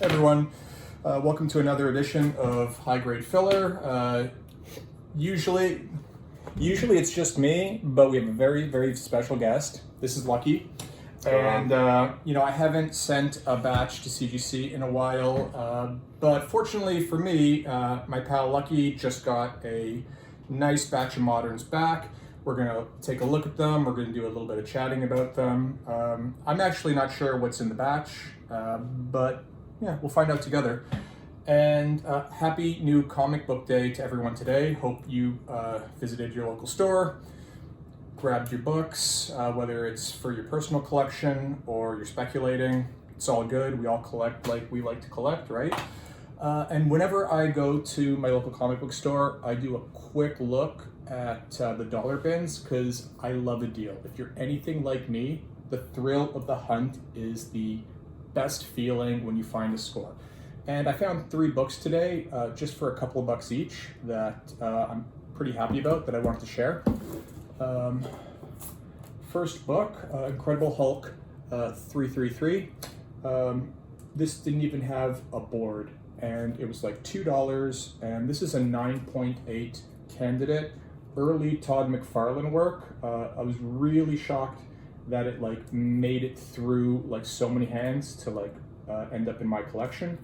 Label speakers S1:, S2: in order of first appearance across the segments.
S1: Everyone, welcome to another edition of High Grade Filler. Usually it's just me, but we have a very, very special guest. This is Lucky. And, I haven't sent a batch to CGC in a while, but fortunately for me, my pal Lucky just got a nice batch of moderns back. We're going to take a look at them. We're going to do a little bit of chatting about them. I'm actually not sure what's in the batch, but yeah, we'll find out together. And happy new comic book day to everyone today. Hope you visited your local store, grabbed your books, whether it's for your personal collection or you're speculating. It's all good. We all collect like we like to collect, right? And whenever I go to my local comic book store, I do a quick look at the dollar bins because I love a deal. If you're anything like me, the thrill of the hunt is the best feeling when you find a score. And I found 3 books today, just for a couple of bucks each, that I'm pretty happy about, that I wanted to share. First book, Incredible Hulk 333. This didn't even have a board, and it was like $2, and this is a 9.8 candidate. Early Todd McFarlane work. I was really shocked that it made it through so many hands to end up in my collection.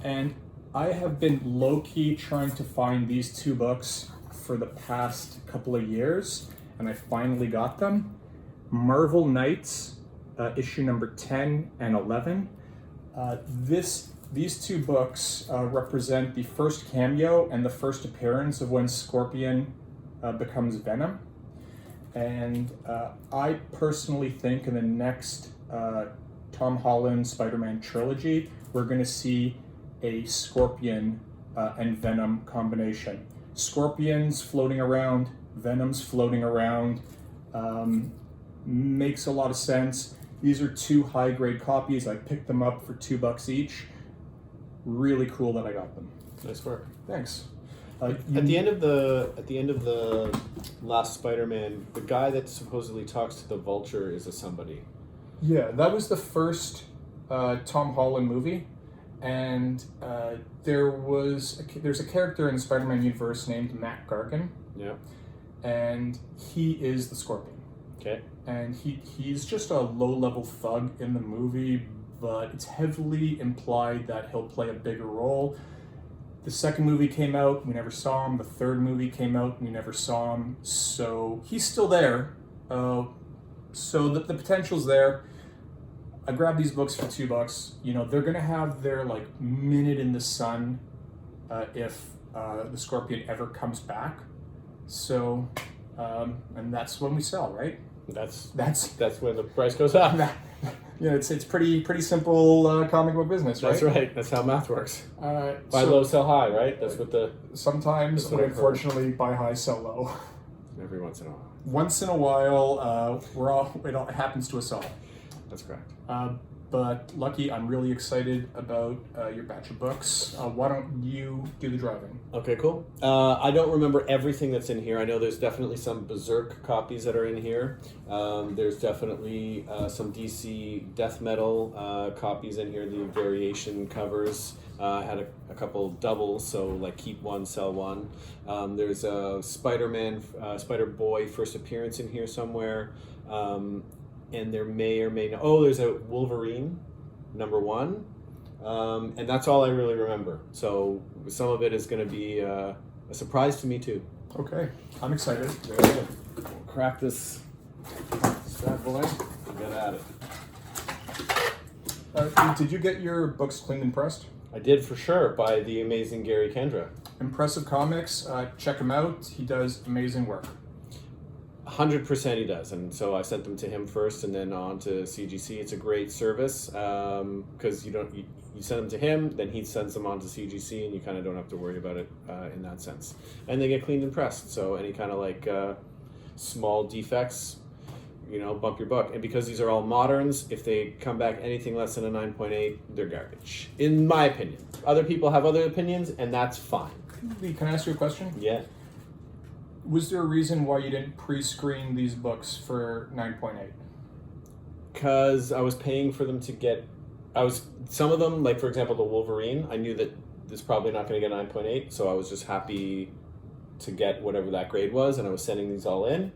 S1: And I have been low-key trying to find these 2 books for the past couple of years, and I finally got them. Marvel Knights, issue number 10 and 11. These 2 books represent the first cameo and the first appearance of when Scorpion becomes Venom. And I personally think in the next Tom Holland Spider-Man trilogy, we're going to see a Scorpion and Venom combination. Scorpion's floating around, Venom's floating around. Makes a lot of sense. These are 2 high-grade copies. I picked them up for $2 each. Really cool that I got them.
S2: Nice work.
S1: Thanks.
S2: At the end of the last Spider-Man, the guy that supposedly talks to the Vulture is a somebody.
S1: Yeah, that was the first Tom Holland movie, and there's a character in the Spider-Man universe named Matt Gargan.
S2: Yeah.
S1: And he is the Scorpion.
S2: Okay.
S1: And he's just a low-level thug in the movie, but it's heavily implied that he'll play a bigger role. The second movie came out, we never saw him. The third movie came out, we never saw him. So he's still there. So the potential's there. I grabbed these books for $2. They're gonna have their minute in the sun if the Scorpion ever comes back. So, and that's when we sell, right?
S2: That's when the price goes up.
S1: It's pretty simple comic book business, right?
S2: That's right. That's how math works. Buy
S1: So
S2: low, sell high, right? That's what
S1: sometimes,
S2: that's what
S1: but
S2: I've heard.
S1: unfortunately, buy high, sell low.
S2: Every once in a while.
S1: Once in a while, it happens to us all.
S2: That's correct.
S1: But Lucky, I'm really excited about your batch of books. Why don't you do the driving?
S2: Okay, cool. I don't remember everything that's in here. I know there's definitely some Berserk copies that are in here. There's definitely some DC death metal copies in here. The variation covers had a couple doubles, so keep one, sell one. There's a Spider-Man, Spider-Boy first appearance in here somewhere. And there may or may not. Oh, there's a Wolverine, number 1. And that's all I really remember. So some of it is going to be a surprise to me too.
S1: Okay, I'm excited.
S2: We'll crack this bad boy and get at it.
S1: Did you get your books cleaned and pressed?
S2: I did for sure, by the amazing Gary Kendra.
S1: Impressive Comics, check him out. He does amazing work.
S2: 100% he does, and so I sent them to him first and then on to CGC. It's a great service because you send them to him, then he sends them on to CGC, and you kind of don't have to worry about it in that sense. And they get cleaned and pressed, so any kind of small defects, bump your book. And because these are all moderns, if they come back anything less than a 9.8, they're garbage, in my opinion. Other people have other opinions, and that's fine.
S1: Can I ask you a question?
S2: Yeah.
S1: Was there a reason why you didn't pre-screen these books for 9.8?
S2: Because I was paying for them to get some of them, like for example the Wolverine, I knew that it's probably not going to get 9.8, so I was just happy to get whatever that grade was, and I was sending these all in,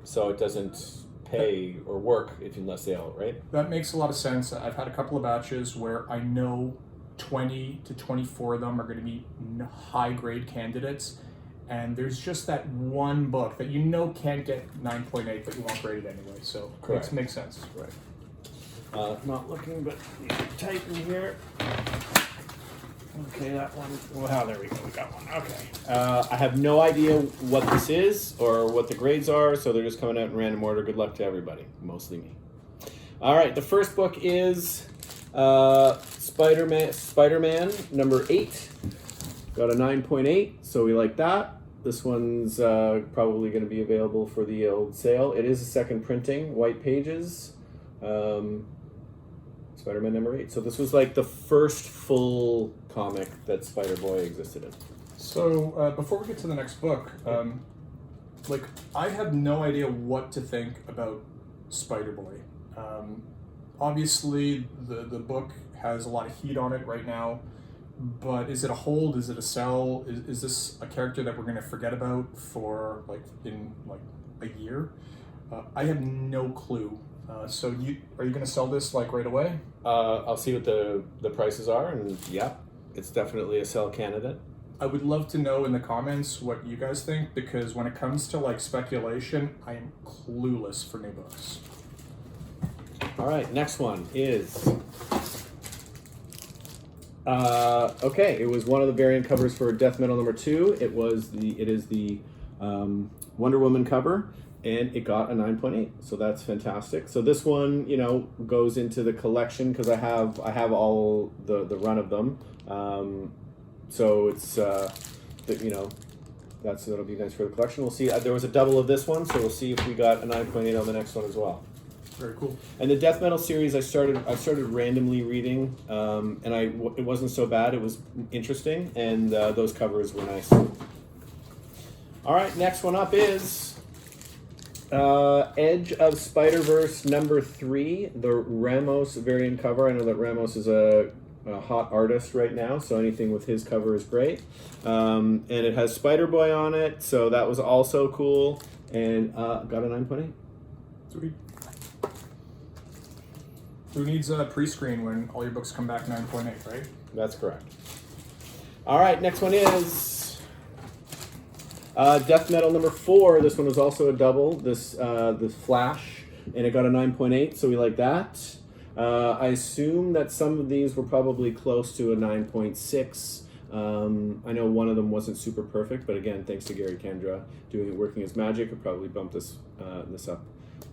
S2: so it doesn't pay or work unless they all, right?
S1: That makes a lot of sense. I've had a couple of batches where I know 20 to 24 of them are going to be high grade candidates, and there's just that one book that you know can't get 9.8, but you want graded anyway, so it makes sense.
S2: Right. Not looking, but tighten here. Okay, that one. Well, there we go. We got one. Okay. I have no idea what this is or what the grades are, so they're just coming out in random order. Good luck to everybody, mostly me. All right, the first book is Spider-Man number 8. Got a 9.8, so we like that. This one's probably going to be available for the old sale. It is a second printing, white pages. Spider-Man number 8. So this was like the first full comic that Spider-Boy existed in.
S1: So before we get to the next book, like I have no idea what to think about Spider-Boy. Obviously, the book has a lot of heat on it right now, but is it a hold? Is it a sell? Is this a character that we're going to forget about for in a year? I have no clue. So are you going to sell this right away?
S2: I'll see what the prices are, and yeah, it's definitely a sell candidate.
S1: I would love to know in the comments what you guys think, because when it comes to speculation, I am clueless for new books.
S2: All right, next one is okay. It was one of the variant covers for Death Metal number 2. It is the Wonder Woman cover. And it got a 9.8, so that's fantastic. So this one, goes into the collection because I have all the run of them. So it's that'll be nice for the collection. We'll see. There was a double of this one, so we'll see if we got a 9.8 on the next one as well.
S1: Very cool.
S2: And the Death Metal series, I started randomly reading, and it wasn't so bad. It was interesting, and those covers were nice. All right, next one up is Edge of Spider-Verse number 3, the Ramos variant cover. I know that Ramos is a hot artist right now, so anything with his cover is great. And it has Spider-Boy on it, so that was also cool. And got a 9.8.
S1: Sweet. Who needs a pre-screen when all your books come back 9.8, right?
S2: That's correct. All right, next one is Death Metal number 4. This one was also a double. The Flash, and it got a 9.8, so we like that. I assume that some of these were probably close to a 9.6. I know one of them wasn't super perfect, but again, thanks to Gary Kendra working his magic, it probably bumped this up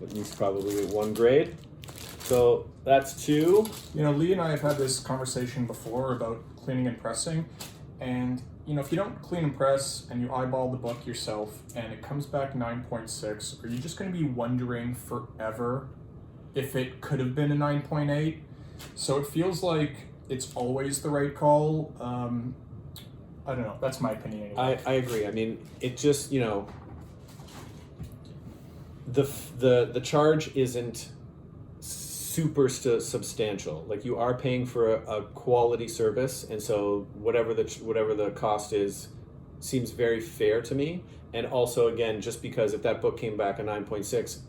S2: at least probably 1 grade. So that's 2.
S1: Lee and I have had this conversation before about cleaning and pressing, and if you don't clean and press and you eyeball the book yourself and it comes back 9.6, are you just going to be wondering forever if it could have been a 9.8? So it feels like it's always the right call. I don't know. That's my opinion anyway.
S2: I agree. I mean, it just, the charge isn't super substantial. Like, you are paying for a quality service, and so whatever the cost is seems very fair to me. And also, again, just because if that book came back a 9.6,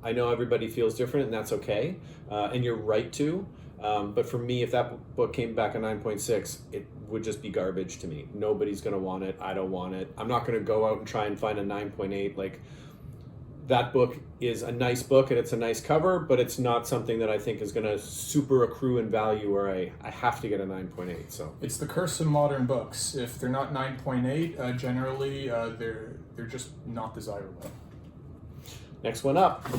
S2: I know everybody feels different, and that's okay, and you're right to. But for me, if that book came back a 9.6, it would just be garbage to me. Nobody's going to want it. I don't want it. I'm not going to go out and try and find a 9.8. Like, that book is a nice book and it's a nice cover, but it's not something that I think is going to super accrue in value where I have to get a 9.8. So
S1: it's the curse of modern books. If they're not 9.8, generally they're just not desirable.
S2: Next one up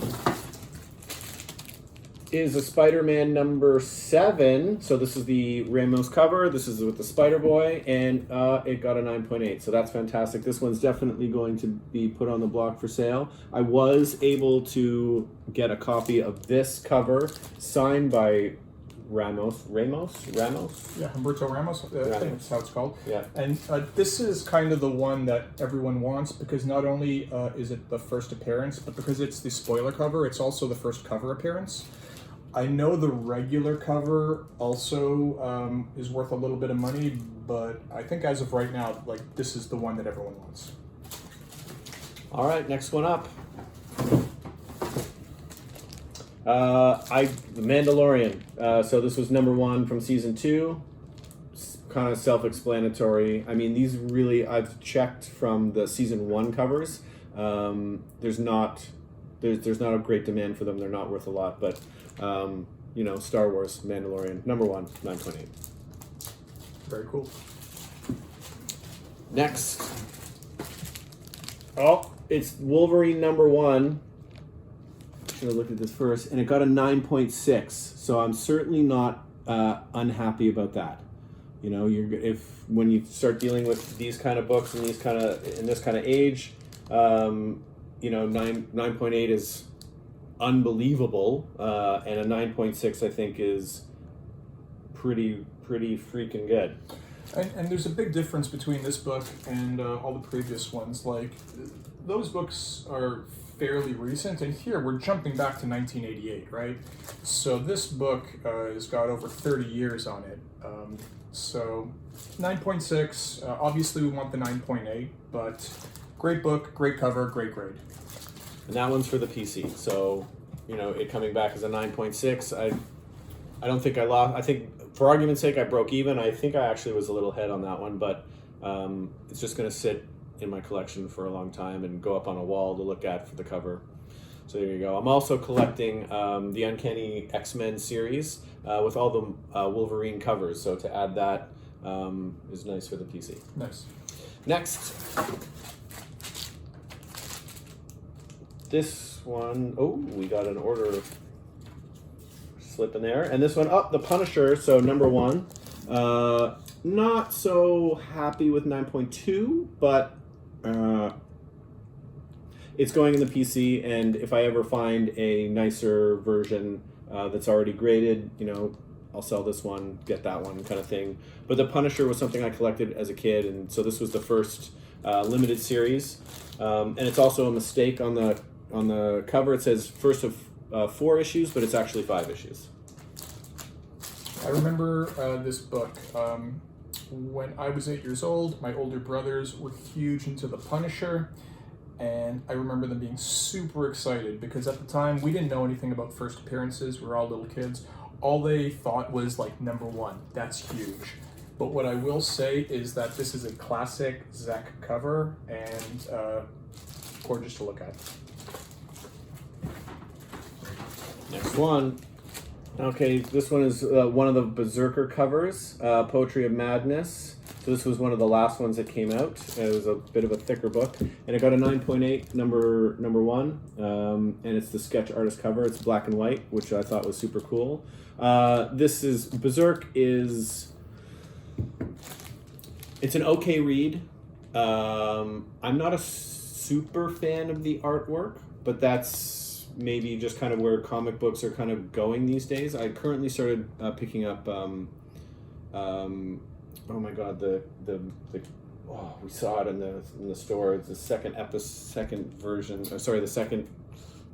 S2: is a Spider-Man number 7. So this is the Ramos cover. This is with the Spider-Boy, and it got a 9.8. So that's fantastic. This one's definitely going to be put on the block for sale. I was able to get a copy of this cover signed by Ramos? Yeah,
S1: Humberto Ramos. I think that's how it's called.
S2: Yeah.
S1: And this is kind of the one that everyone wants, because not only is it the first appearance, but because it's the spoiler cover, it's also the first cover appearance. I know the regular cover also is worth a little bit of money, but I think as of right now, like, this is the one that everyone wants.
S2: All right, next one up. The Mandalorian. So this was number 1 from season 2. Kind of self-explanatory. I mean, these really, I've checked from the season 1 covers. There's not a great demand for them. They're not worth a lot, but you know, Star Wars Mandalorian number 1, 9.8.
S1: Very cool.
S2: Next, oh, it's Wolverine number 1. Should have looked at this first, and it got a 9.6. So I'm certainly not unhappy about that. You know, when you start dealing with these kind of books and in this kind of age, you know, 9.8 is unbelievable, and a 9.6 I think is pretty freaking good.
S1: And there's a big difference between this book and all the previous ones. Like, those books are fairly recent, and here we're jumping back to 1988, right? So this book has got over 30 years on it. So 9.6, obviously we want the 9.8, but great book, great cover, great grade.
S2: And that one's for the PC. So, you know, it coming back as a 9.6, I don't think I lost. I think, for argument's sake, I broke even. I think I actually was a little ahead on that one, but it's just going to sit in my collection for a long time and go up on a wall to look at for the cover. So there you go. I'm also collecting the Uncanny X-Men series with all the Wolverine covers. So to add that is nice for the PC.
S1: Nice.
S2: Next. This one, oh, we got an order slip in there. And this one, oh, the Punisher, so number 1. Not so happy with 9.2, but it's going in the PC, and if I ever find a nicer version that's already graded, you know, I'll sell this one, get that one kind of thing. But the Punisher was something I collected as a kid, and so this was the first limited series. And it's also a mistake on the cover. It says first of 4 issues, but it's actually 5 issues.
S1: I remember this book. When I was 8 years old, my older brothers were huge into the Punisher, and I remember them being super excited because at the time we didn't know anything about first appearances. We were all little kids. All they thought was like number 1. That's huge. But what I will say is that this is a classic Zach cover and gorgeous to look at.
S2: Next one. Okay, this one is one of the Berserker covers, Poetry of Madness. So this was one of the last ones that came out. It was a bit of a thicker book, and it got a 9.8, number 1, and it's the sketch artist cover. It's black and white, which I thought was super cool. This is Berserk is. It's an okay read. I'm not a super fan of the artwork, but that's maybe just kind of where comic books are kind of going these days. I currently started picking up oh my god, we saw it in the store. It's the second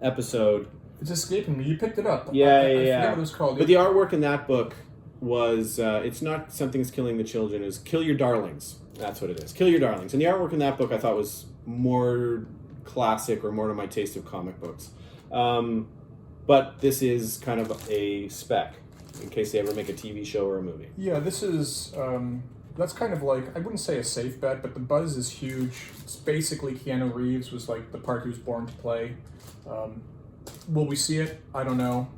S2: episode.
S1: It's escaping me. You picked it up.
S2: Yeah.
S1: I forget what it was called.
S2: But the artwork in that book was it's not Something's Killing the Children. It's Kill Your Darlings. That's what it is. Kill Your Darlings. And the artwork in that book I thought was more classic or more to my taste of comic books. But this is kind of a spec in case they ever make a TV show or a movie.
S1: Yeah, this is, that's kind of like, I wouldn't say a safe bet, but the buzz is huge. It's basically Keanu Reeves was like the part he was born to play. Will we see it? I don't know.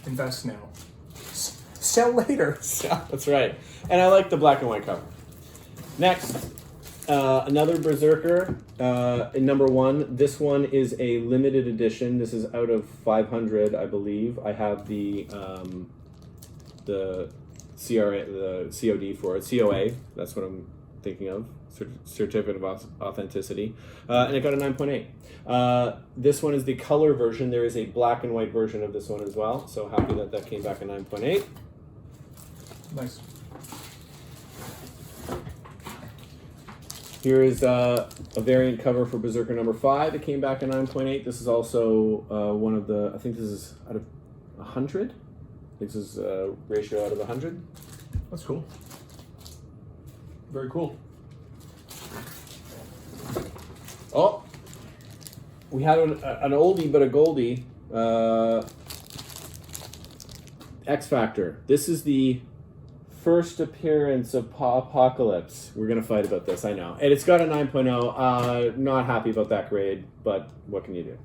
S1: Invest now. Sell later.
S2: That's right. And I like the black and white cover. Next, another Berserker in number 1. This one is a limited edition. This is out of 500, I believe. I have the COD for it. COA. That's what I'm thinking of. Certificate of Authenticity. And it got a 9.8. This one is the color version. There is a black and white version of this one as well. So happy that came back a 9.8.
S1: Nice.
S2: Here is a variant cover for Berserker number 5. It came back a 9.8. This is also one of the, I think this is out of 100. This is a ratio out of 100.
S1: That's cool. Very cool.
S2: Oh, we had an oldie but a goldie. X Factor. This is the first appearance of Apocalypse. We're going to fight about this, I know. And it's got a 9.0. Not happy about that grade, but what can you do?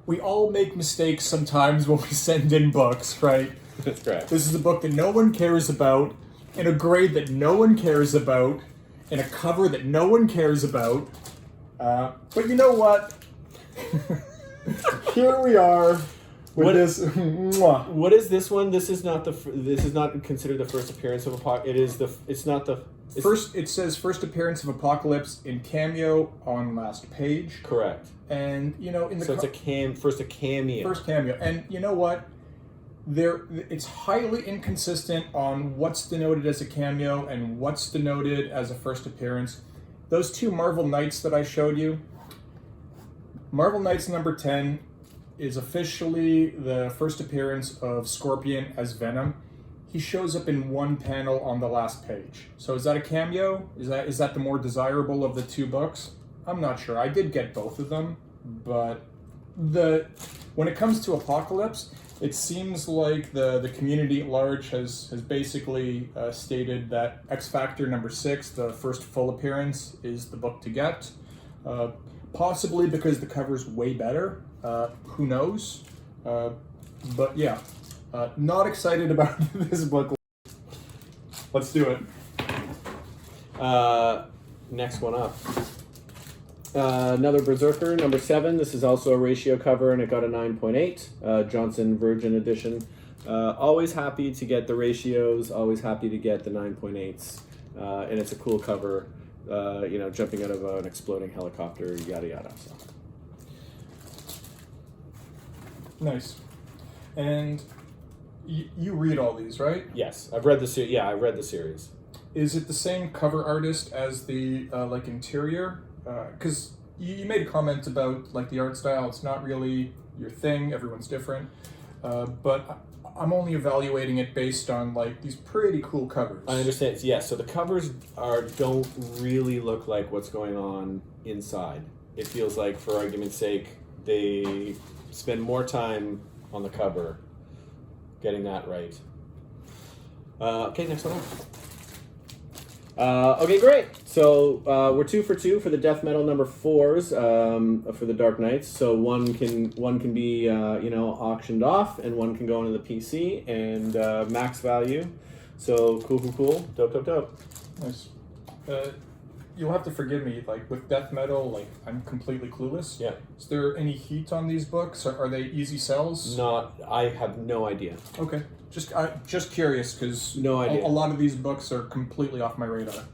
S1: We all make mistakes sometimes when we send in books, right?
S2: That's correct.
S1: This is a book that no one cares about, in a grade that no one cares about, in a cover that no one cares about. But you know what? Here we are with this. Mwah.
S2: What is this one? This is not this is not considered the first appearance of Apocalypse. It is the. It's not the
S1: first. It says first appearance of Apocalypse in cameo on last page.
S2: Correct.
S1: And you know, in the
S2: it's a cameo.
S1: First cameo, and you know what? It's highly inconsistent on what's denoted as a cameo and what's denoted as a first appearance. Those two Marvel Knights that I showed you, Marvel Knights number 10 is officially the first appearance of Scorpion as Venom. He shows up in one panel on the last page. So is that a cameo? Is that the more desirable of the two books? I'm not sure. I did get both of them, but when it comes to Apocalypse, it seems like the community at large has basically stated that X Factor number 6, the first full appearance, is the book to get. Possibly because the cover's way better. Who knows? But yeah, not excited about this book. Let's do it.
S2: Next one up. Another Berserker, number 7. This is also a ratio cover, and it got a 9.8. Johnson Virgin edition. Always happy to get the ratios. Always happy to get the 9.8s. And it's a cool cover. Jumping out of an exploding helicopter, yada yada. So.
S1: Nice. And you read all these, right?
S2: Yes, I've read the series. Yeah, I read the series.
S1: Is it the same cover artist as the interior? Because you made a comment about the art style. It's not really your thing. Everyone's different. But I'm only evaluating it based on these pretty cool covers.
S2: I understand. Yes, so the covers don't really look like what's going on inside. It feels like, for argument's sake, they spend more time on the cover getting that right. Okay, next one. Okay, great. So we're 2 for 2 for the death metal number 4s for the Dark Knights. So one can be auctioned off, and one can go into the PC and max value. So cool, dope.
S1: Nice. You'll have to forgive me. With death metal, I'm completely clueless.
S2: Yeah.
S1: Is there any heat on these books? Are they easy sells?
S2: I have no idea.
S1: Okay. Just curious, because
S2: no idea.
S1: A lot of these books are completely off my radar.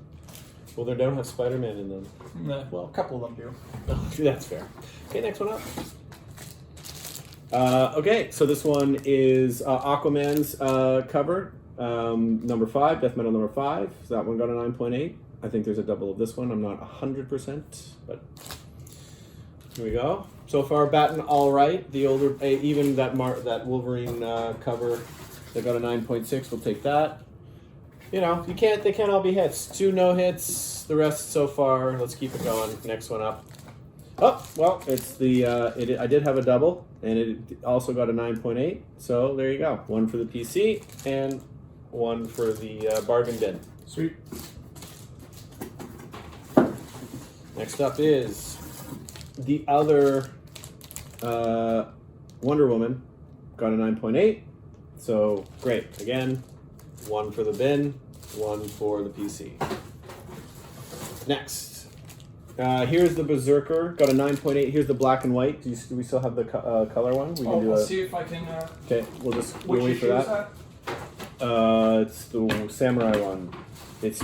S2: Well, they don't have Spider-Man in them.
S1: Nah, well, a couple of them do.
S2: That's fair. Okay, next one up. Okay, so this one is Aquaman's cover, number 5, death metal number 5. So that one got a 9.8. I think there's a double of this one. I'm not 100%, but here we go. So far, batting all right. The older, even that Wolverine cover, they got a 9.6. We'll take that. They can't all be hits. 2 no hits. The rest so far. Let's keep it going. Next one up. Oh, well, it's I did have a double, and it also got a 9.8. So there you go. 1 for the PC and 1 for the bargain bin.
S1: Sweet.
S2: Next up is the other Wonder Woman. Got a 9.8. So great. Again, 1 for the bin, 1 for the PC. Next. Here's the Berserker. Got a 9.8. Here's the black and white. Do we still have the color one? We can
S1: I'll see if I can...
S2: Okay, we'll wait for that. It's the Samurai one. It's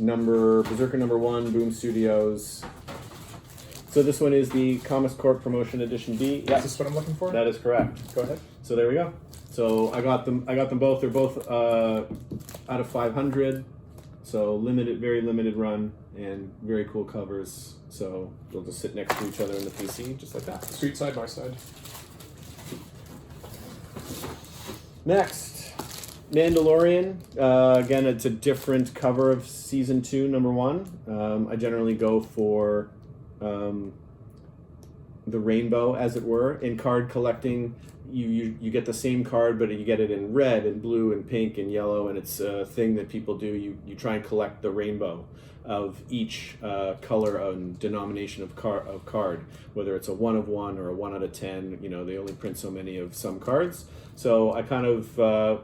S2: Berserker number 1, Boom Studios. So this one is the Comics Corp Promotion Edition B.
S1: Yeah. Is this what I'm looking for?
S2: That is correct.
S1: Go ahead.
S2: So there we go. So I got them both. They're both out of 500. So very limited run and very cool covers. So they'll just sit next to each other in the PC, just like that.
S1: Sweet side by side.
S2: Next, Mandalorian. Again, it's a different cover of season 2, number 1. I generally go for the rainbow, as it were. In card collecting, you get the same card, but you get it in red and blue and pink and yellow, and it's a thing that people do. You try and collect the rainbow of each color and denomination of card, whether it's a 1 of 1 or a 1 out of 10. You know, they only print so many of some cards. So I kind of,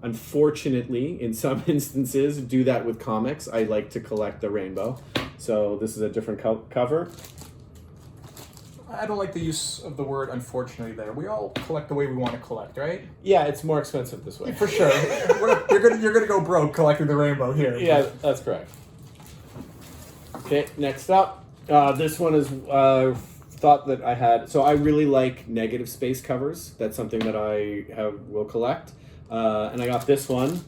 S2: unfortunately, in some instances, do that with comics. I like to collect the rainbow. So this is a different cover.
S1: I don't like the use of the word unfortunately there. We all collect the way we want to collect, right?
S2: Yeah, it's more expensive this way.
S1: For sure. You're gonna go broke collecting the rainbow here.
S2: Yeah, that's correct. Okay, next up. This one is thought that I had. So I really like negative space covers. That's something that I will collect. And I got this one,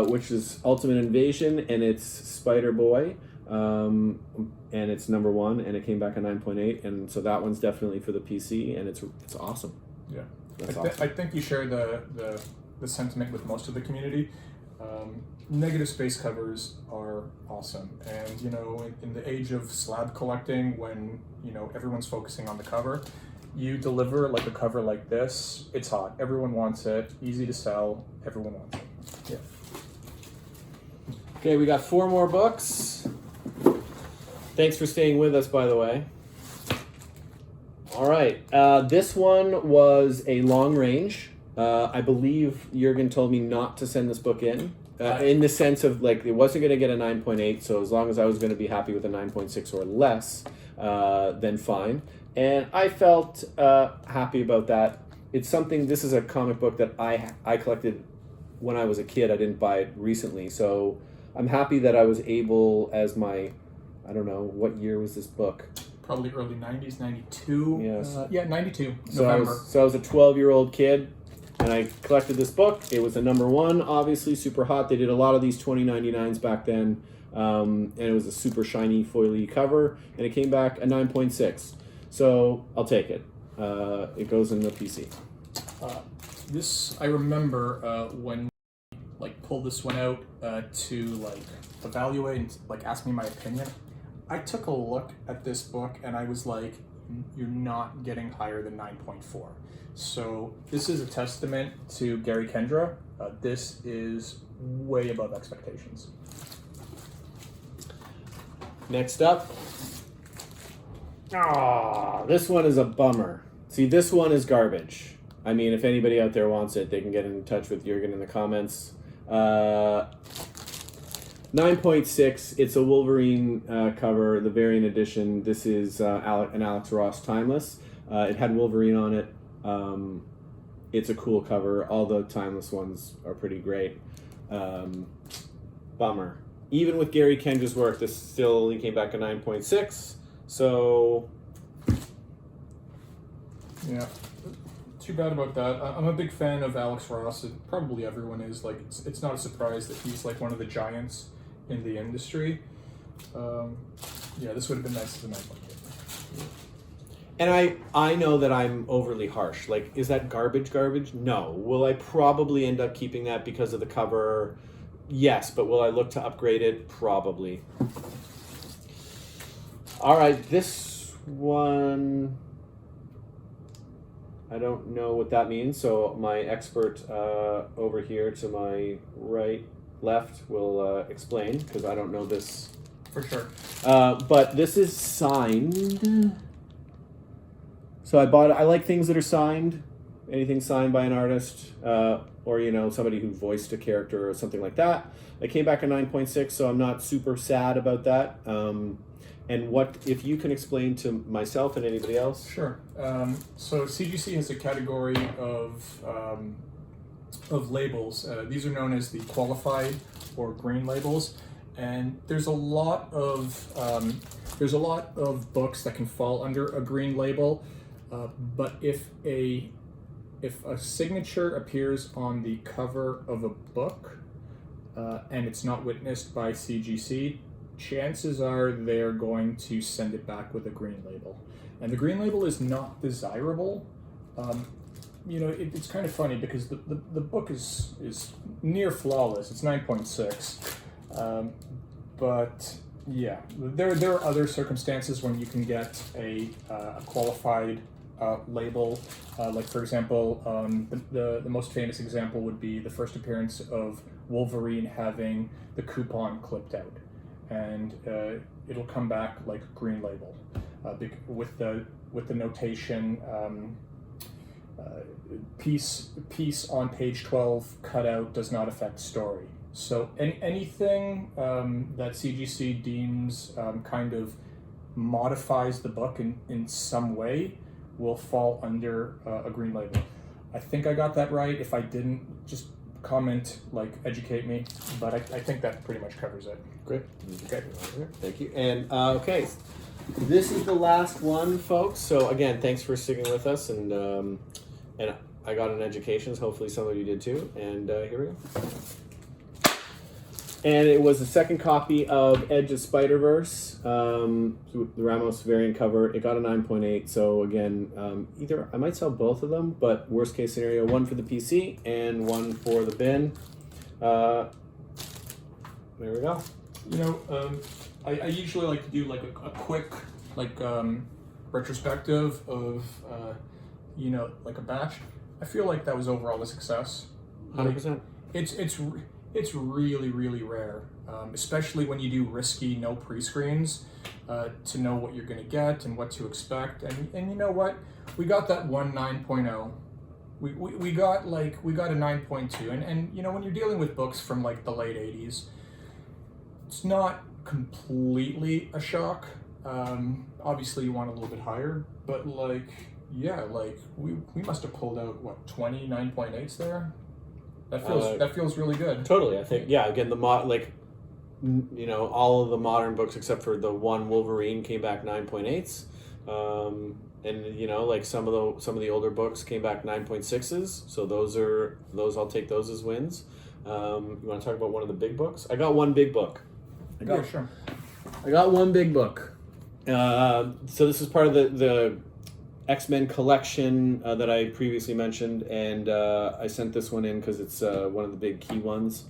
S2: which is Ultimate Invasion, and it's Spider-Boy. And it's number 1, and it came back at 9.8, and so that one's definitely for the PC, and it's awesome.
S1: Yeah,
S2: awesome.
S1: I think you share the sentiment with most of the community. Negative space covers are awesome, and you know, in the age of slab collecting, when you know everyone's focusing on the cover, you deliver like a cover like this. It's hot. Everyone wants it. Easy to sell. Everyone wants it. Yeah.
S2: Okay, we got 4 more books. Thanks for staying with us, by the way. All right, this one was a long range. I believe Jürgen told me not to send this book in the sense of like it wasn't going to get a 9.8, so as long as I was going to be happy with a 9.6 or less, then fine. And I felt happy about that. It's something. This is a comic book that I collected when I was a kid. I didn't buy it recently, so I'm happy that I was able, as my, I don't know, what year was this book?
S1: Probably early 90s, 92.
S2: Yes.
S1: Yeah, 92,
S2: So
S1: November.
S2: I was a 12-year-old kid, and I collected this book. It was a number 1, obviously, super hot. They did a lot of these 2099s back then, and it was a super shiny, foily cover, and it came back a 9.6. So I'll take it. It goes in the PC.
S1: This, I remember when like pulled this one out to like evaluate and like ask me my opinion. I took a look at this book and I was like, you're not getting higher than 9.4. So this is a testament to Gary Kendra. This is way above expectations.
S2: Next up. This one is a bummer. See, this one is garbage. I mean, if anybody out there wants it, they can get in touch with Jürgen in the comments. 9.6, it's a Wolverine cover, the variant edition. This is an Alex Ross Timeless. It had Wolverine on it. It's a cool cover. All the Timeless ones are pretty great. Bummer. Even with Gary Kendra's work, this still only came back at 9.6. So...
S1: yeah. Too bad about that. I'm a big fan of Alex Ross. Probably everyone is. Like, it's not a surprise that he's like one of the giants in the industry. Yeah, this would have been nice as a 9.8.
S2: And I know that I'm overly harsh. Like, is that garbage? No. Will I probably end up keeping that because of the cover? Yes, but will I look to upgrade it? Probably. All right, this one... I don't know what that means, so my expert over here to my left will explain, because I don't know this.
S1: For sure.
S2: But this is signed. So I bought it. I like things that are signed. Anything signed by an artist, or you know, somebody who voiced a character or something like that. It came back at 9.6, so I'm not super sad about that. And what, if you can explain to myself and anybody else?
S1: Sure. So CGC has a category of labels. These are known as the qualified or green labels, and there's a lot of books that can fall under a green label. But if a signature appears on the cover of a book and it's not witnessed by CGC, chances are they're going to send it back with a green label. And the green label is not desirable. you know, it's kind of funny because the book is near flawless. It's 9.6, but yeah, there are other circumstances when you can get a qualified label. Like for example, the most famous example would be the first appearance of Wolverine having the coupon clipped out, and it'll come back like a green label with the notation. Piece on page 12 cut out does not affect story. So anything that CGC deems kind of modifies the book in some way will fall under a green label. I think I got that right. If I didn't, just comment, like, educate me. But I think that pretty much covers it.
S2: Great.
S1: Okay.
S2: Thank you. And okay, this is the last one, folks. So again, thanks for sticking with us, and I got an education. So hopefully some of you did too. And here we go. And it was the second copy of Edge of Spider-Verse, the Ramos variant cover. It got a 9.8. So again, either I might sell both of them, but worst case scenario, one for the PC and one for the bin. There we go.
S1: You know, I usually like to do like a quick retrospective of you know, like a batch. I feel like that was overall a success.
S2: 100%.
S1: It's really, really rare, especially when you do risky no pre-screens, to know what you're going to get and what to expect. And you know what? We got that one 9.0. We got a 9.2. And you know, when you're dealing with books from like the late 80s, it's not completely a shock. Obviously you want a little bit higher, but like, yeah, like we must have pulled out what, 20 9.8s there. That feels really good.
S2: Totally, I think. Yeah, again, you know, all of the modern books except for the one Wolverine came back 9.8s, and you know, like some of the older books came back 9.6s. So those I'll take those as wins. You want to talk about one of the big books? I got one big book.
S1: Yeah, sure.
S2: I got one big book. So this is part of the X-Men collection that I previously mentioned, and I sent this one in because it's one of the big key ones.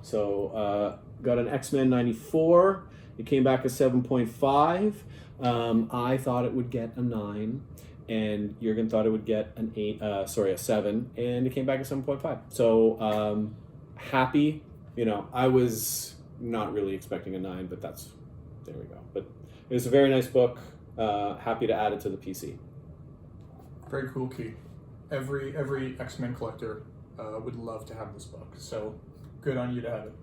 S2: So got an X-Men 94. It came back as 7.5. I thought it would get a 9, and Jürgen thought it would get a 7, and it came back at 7.5. So happy. You know, I was not really expecting a 9, but there we go. But it was a very nice book. Happy to add it to the PC.
S1: Very cool, Key. Every X-Men collector would love to have this book, so good on you to have it.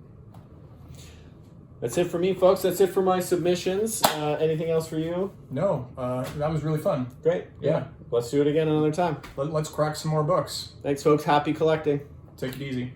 S2: That's it for me, folks. That's it for my submissions. Anything else for you?
S1: No, that was really fun.
S2: Great. Yeah. Let's do it again another time.
S1: Let's crack some more books.
S2: Thanks, folks. Happy collecting.
S1: Take it easy.